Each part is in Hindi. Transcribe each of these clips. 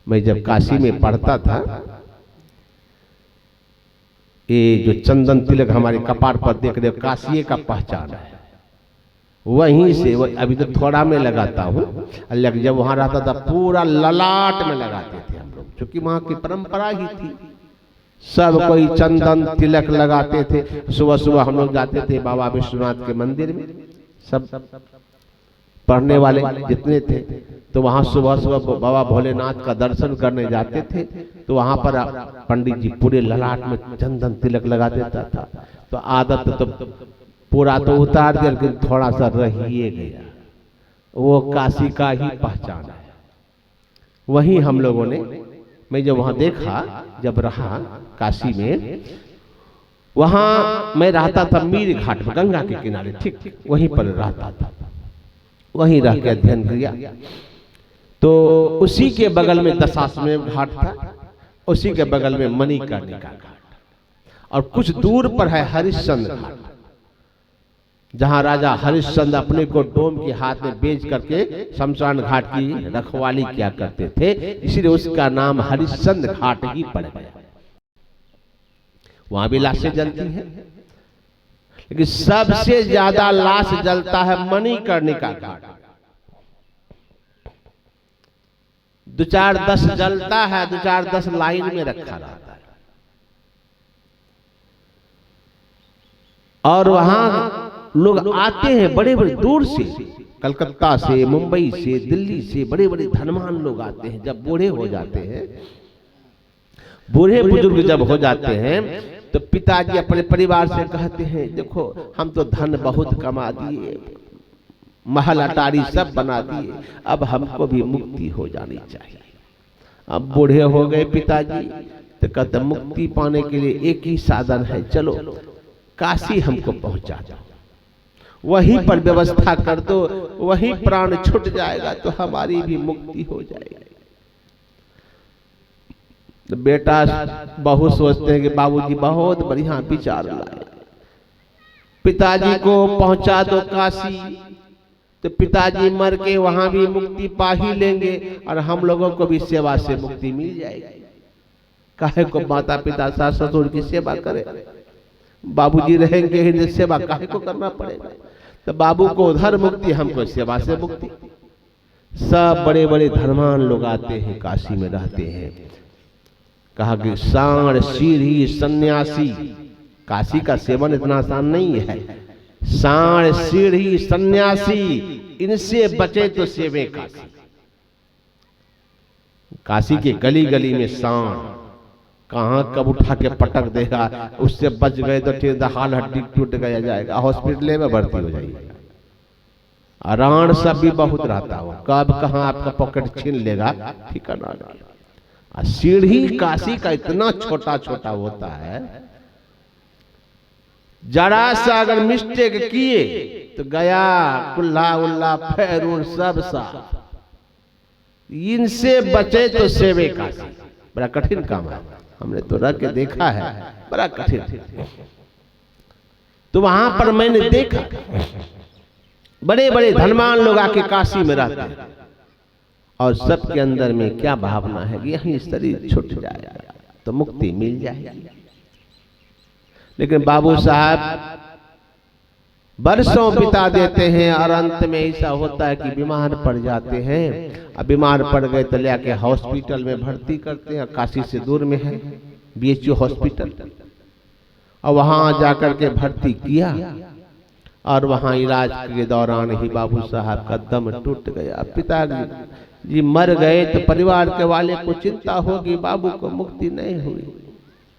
मैं जब काशी में पढ़ता था, ये जो चंदन तिलक हमारे कपार पर देख रहे हो, काशी का पहचान है। वहीं से अभी तो थोड़ा में लगाता हूँ, जब वहां रहता था पूरा ललाट में लगाते थे हम लोग, क्योंकि वहां की परंपरा ही थी। सब कोई चंदन तिलक लगाते थे। सुबह सुबह हम लोग जाते थे बाबा विश्वनाथ के मंदिर में, सब पढ़ने वाले जितने थे, तो वहां सुबह सुबह बाबा भोलेनाथ का दर्शन करने जाते थे। तो वहां पर पंडित जी पूरे ललाट में चंदन तिलक लगा देता था। तो आदत तो पूरा तो उतार दिया, लेकिन थोड़ा सा रह ही गया। वो काशी का ही पहचान है। वही हम लोगों ने, मैं जब वहां देखा, जब रहा काशी में, वहां मैं रहता था मीर घाट पर, गंगा के किनारे, ठीक वहीं पर रहता था। वहीं रह के अध्ययन किया। तो उसी के बगल में दशाश्वमेध घाट था, उसी के बगल में मणिकर्णिका घाट, और कुछ दूर पर है हरिश्चंद्र घाट, जहां राजा हरिश्चंद्र अपने को डोम के हाथ में बेच करके शमशान घाट की रखवाली किया करते थे, इसलिए उसका नाम हरिश्चंद्र घाट ही पड़ गया। वहां भी लाशें जलती हैं, लेकिन सबसे ज्यादा लाश जलता है मणिकर्णिका घाट। 2-4-10 जलता है, 2-4-10 लाइन में रखा रहता है। और वहां लोग आते हैं बड़े बड़े दूर से, कलकत्ता से, मुंबई से, दिल्ली से, बड़े बड़े धनवान लोग आते हैं। जब बूढ़े हो जाते हैं, बूढ़े बुजुर्ग जब हो जाते हैं, तो पिताजी अपने परिवार से कहते हैं, देखो हम तो धन बहुत कमा दिए, महल अटारी सब बना दिए, अब हमको भी मुक्ति हो जानी चाहिए। अब बूढ़े हो गए पिताजी, तो कहते मुक्ति पाने के लिए एक ही साधन है, चलो काशी हमको पहुंचा दो, वहीं पर व्यवस्था कर दो, वहीं प्राण छूट जाएगा तो हमारी भी मुक्ति हो जाएगी। तो बेटा बहू सोचते हैं कि बाबूजी बहुत बढ़िया विचार लाए, पिताजी को पहुंचा दो काशी, तो पिताजी मर के वहां भी मुक्ति पा ही लेंगे और हम लोगों को भी सेवा से मुक्ति मिल जाएगी। काहे को माता पिता सास ससुर की सेवा करें, बाबूजी रहेंगे ही, सेवा काहे को करना पड़ेगा। तो बाबू को उधर मुक्ति, हमको सेवा से मुक्ति। सब बड़े बड़े धनवान लोग आते हैं, काशी में रहते हैं। कहा कि सांड सीढ़ी सन्यासी, काशी का सेवन इतना आसान नहीं है। सांड सीढ़ी सन्यासी, इनसे बचे तो सेवे काशी। काशी के गली गली में सांड कहाँ कब उठा के पटक देगा, उससे बच गए तो ठीक, हाल हड्डी टूट गया जाएगा, हॉस्पिटल में भर्ती हो जाइए। राण सब भी बहुत रहता हो, कब कहाँ आपका पॉकेट छीन लेगा ठिकाना नहीं। सीढ़ी काशी का इतना छोटा छोटा होता है, जरा सा अगर मिस्टेक किए तो गया कुल्ला उल्ला पैरून सब साफ। इनसे बचे तो सेवे काशी। बड़ा कठिन काम है, हमने तो रह के देखा है, बड़ा कठिन। तो वहां पर मैंने देखा बड़े बड़े धनवान लोग आके काशी में रहते हैं, और सबके अंदर में क्या भावना है कि यहीं शरीर छूट जाएगा तो मुक्ति मिल जाएगी। लेकिन बाबू साहब बरसों बिता देते हैं और अंत में ऐसा होता है कि बीमार पड़ जाते हैं। अब बीमार पड़ गए तो लेके हॉस्पिटल में भर्ती करते हैं, काशी से दूर में है BHU हॉस्पिटल, और वहां जाकर के भर्ती किया, और वहां इलाज के दौरान ही बाबू साहब का दम टूट गया। पिताजी मर गए तो परिवार के वाले को चिंता होगी, बाबू को मुक्ति नहीं हुई।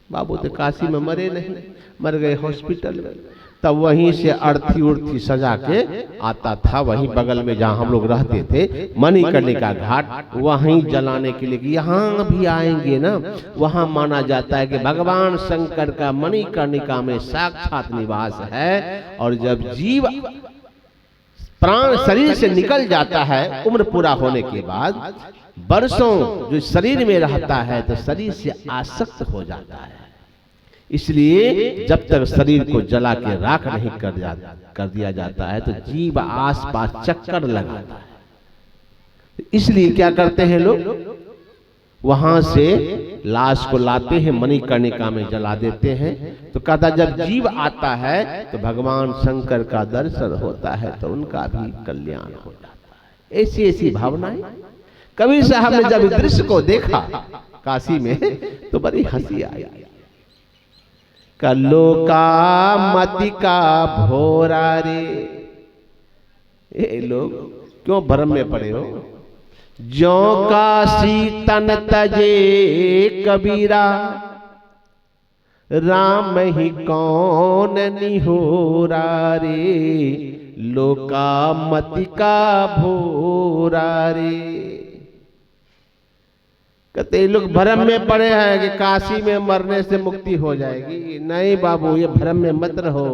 बाबू तो काशी में मरे नहीं, मर गए हॉस्पिटल में। तब वहीं से अर्थी उर्थी सजा के आता था, वहीं बगल में जहां हम लोग रहते थे मणिकर्णिका घाट, वहीं जलाने के लिए। यहाँ भी आएंगे ना, वहां माना जाता है कि भगवान शंकर का मणिकर्णिका में साक्षात निवास है। और जब जीव प्राण शरीर से निकल जाता है, उम्र पूरा होने के बाद वर्षों जो शरीर में रहता है तो शरीर से आसक्त हो जाता है। इसलिए जब तक शरीर को जला के राख नहीं कर दिया जाता है तो जीव आसपास चक्कर लगाता है। इसलिए क्या करते हैं लोग, वहां से लाश को लाते हैं, मणिकर्णिका में जला देते हैं। तो कहता जब जीव आता है तो भगवान शंकर का दर्शन होता है तो उनका भी कल्याण हो जाता है। ऐसी ऐसी भावनाएं कबीर साहब ने जब दृश्य को देखा काशी में तो बड़ी हंसी आई। कल्लो का मति का भोरा रे, ये लोग क्यों भ्रम में पड़े हो। जो काशी तन तजे कबीरा, राम ही कौन निहोरा रे, लोका मति का भोरा रे। कहते ये लोग भ्रम में पड़े हैं कि काशी में मरने से मुक्ति हो जाएगी। नहीं बाबू, ये भ्रम में मत रहो।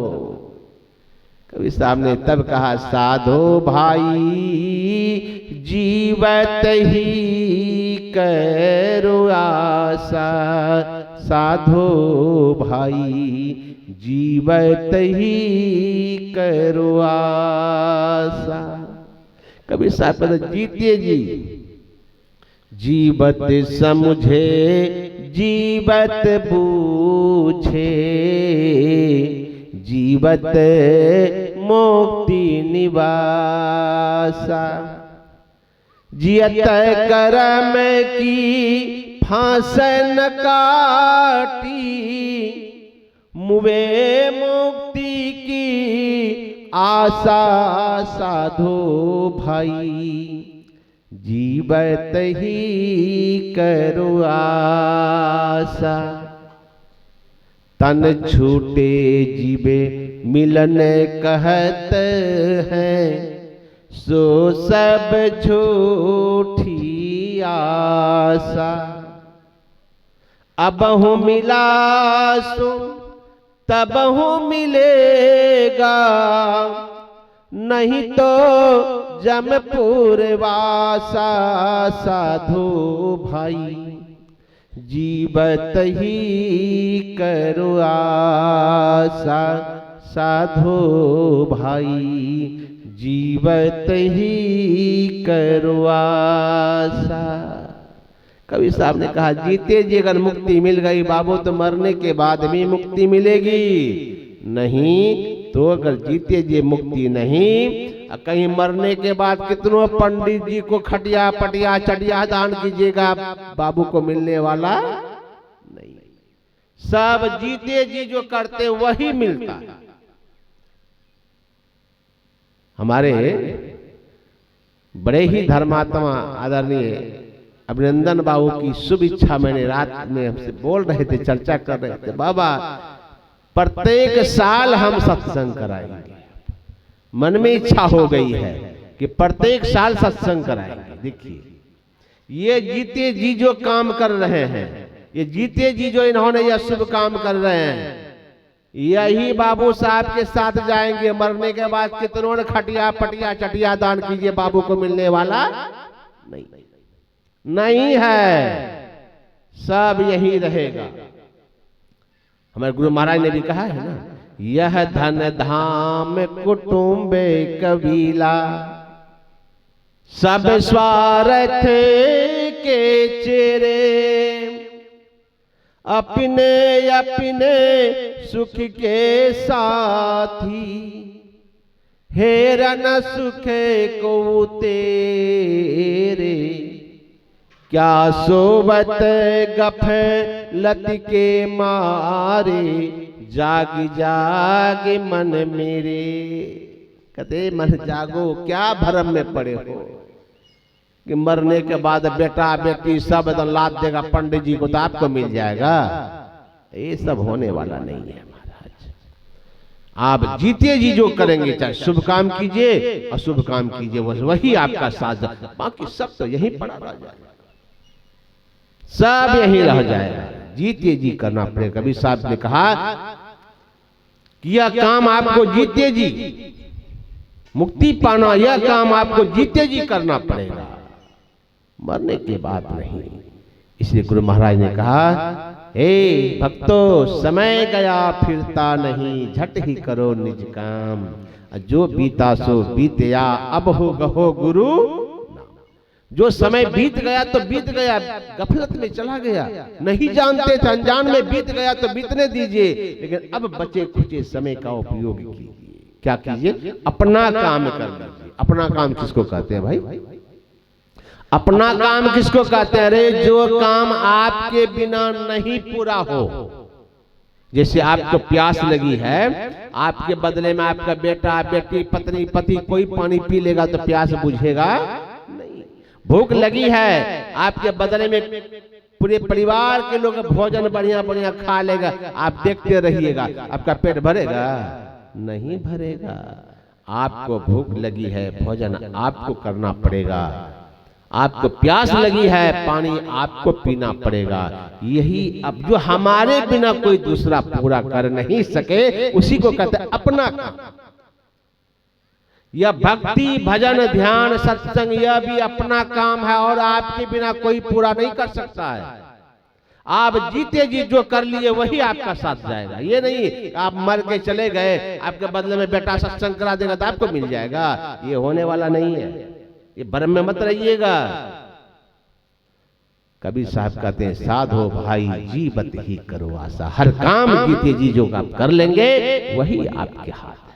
कबीर साहब ने तब कहा साधो भाई जीवत ही करो आशा, साधो भाई जीवत ही करो आशा। कबीर साहब कहते जीते जी जीवत समझे जीवत बूझे, जीवत मुक्ति निवासा। जियत करम की फांसन काटी, मुवे मुक्ति की आशा, साधो भाई जीवत ही करो आशा। तन छूटे जीवे मिलन कहत हैं, सो सब झूठी आशा। अब हूँ मिला सो तब हूँ मिलेगा, नहीं तो जमपुर वासा, साधो भाई जीवत ही करो आशा, साधो भाई जीवत ही करो आशा। कबीर साहब ने कहा जीते जी अगर मुक्ति मिल गई बाबू तो मरने के बाद भी मुक्ति मिलेगी, नहीं तो अगर जीते जी मुक्ति नहीं, कहीं मरने के बाद कितनों पंडित जी को खटिया पटिया चटिया दान कीजिएगा, बाबू को मिलने वाला नहीं। सब जीते जी जो करते वही मिलता है। हमारे बड़े ही धर्मात्मा आदरणीय अभिनंदन बाबू की शुभ इच्छा मैंने रात में हमसे बोल रहे थे, चर्चा कर रहे थे, बाबा प्रत्येक साल हम सत्संग कराएंगे। मन में इच्छा हो गई है कि प्रत्येक साल सत्संग कराएंगे। देखिए ये जीते जी जो काम कर रहे हैं, ये जीते जी जो इन्होंने यह शुभ काम कर रहे हैं, यही बाबू साहब के साथ जाएंगे। मरने के बाद कितनों ने खटिया पटिया चटिया दान कीजिए, बाबू को मिलने वाला नहीं है, सब यही रहेगा। हमारे गुरु महाराज ने भी कहा है ना, यह धन धाम कुटुंबे कबीला, सब स्वार्थ के चेरे, अपने अपने सुख के साथी, हेरन सुख को तेरे, क्या सोबत गफलत के मारे, जाग जाग मन मेरे। कहते मन जागो, क्या भरम में पड़े हो कि मरने के बाद बेटा बेटी सब लाद देगा पंडित जी को तो आपको मिल जाएगा। ये सब होने वाला नहीं है महाराज। आप जीते जी जो करेंगे, चाहे शुभ काम कीजिए अशुभ काम कीजिए, वही आपका साथ, बाकी सब तो यही पड़ा रह जाएगा, सब यही रह जाएगा। जीते जी करना पड़ेगा। कबीर साहब ने कहा कि यह काम आपको जीते जी मुक्ति पाना, यह काम आपको जीते जी करना पड़ेगा, मरने के बाद नहीं। इसलिए गुरु महाराज ने कहा, हे भक्तों समय गया फिरता नहीं, झट ही करो निज काम, जो बीता सो बीतया, अब हो गहो गुरु। जो समय बीत गया तो बीत गया, गफलत में चला गया, नहीं जानते थे, अनजान में बीत गया तो बीतने दीजिए। लेकिन अब बचे खुचे समय का उपयोग कीजिए। क्या कीजिए? अपना काम कर लीजिए। अपना काम किसको कहते हैं भाई? अपना काम किसको कहते हैं? अरे जो काम आपके बिना नहीं पूरा हो। जैसे आपको प्यास लगी है, आपके बदले में आपका बेटा, बेटी, पत्नी, पति कोई पानी पी लेगा तो प्यास बुझेगा नहीं। भूख लगी है, आपके बदले में पूरे परिवार के लोग भोजन बढ़िया बढ़िया खा लेगा, आप देखते रहिएगा, आपका पेट भरेगा? नहीं भरेगा। आपको भूख लगी है, भोजन आपको करना पड़ेगा। आपको प्यास लगी है, पानी आपको पीना पड़ेगा। यही अब जो हमारे बिना कोई दूसरा पूरा कर नहीं सके, उसी को कहते हैं अपना काम। यह भक्ति, भजन, ध्यान, सत्संग, यह भी अपना काम है और आपके बिना कोई पूरा नहीं कर सकता है। आप जीते जी जो कर लिए वही आपका साथ जाएगा। ये नहीं आप मर के चले गए, आपके बदले में बेटा सत्संग करा देगा तो आपको मिल जाएगा, ये होने वाला नहीं है। ये भ्रम में मत रहिएगा। कबीर साहब कहते हैं, साधो भाई जीवत ही करो आशा। हर काम जीते जी जो आप कर लेंगे वही आपके हाथ।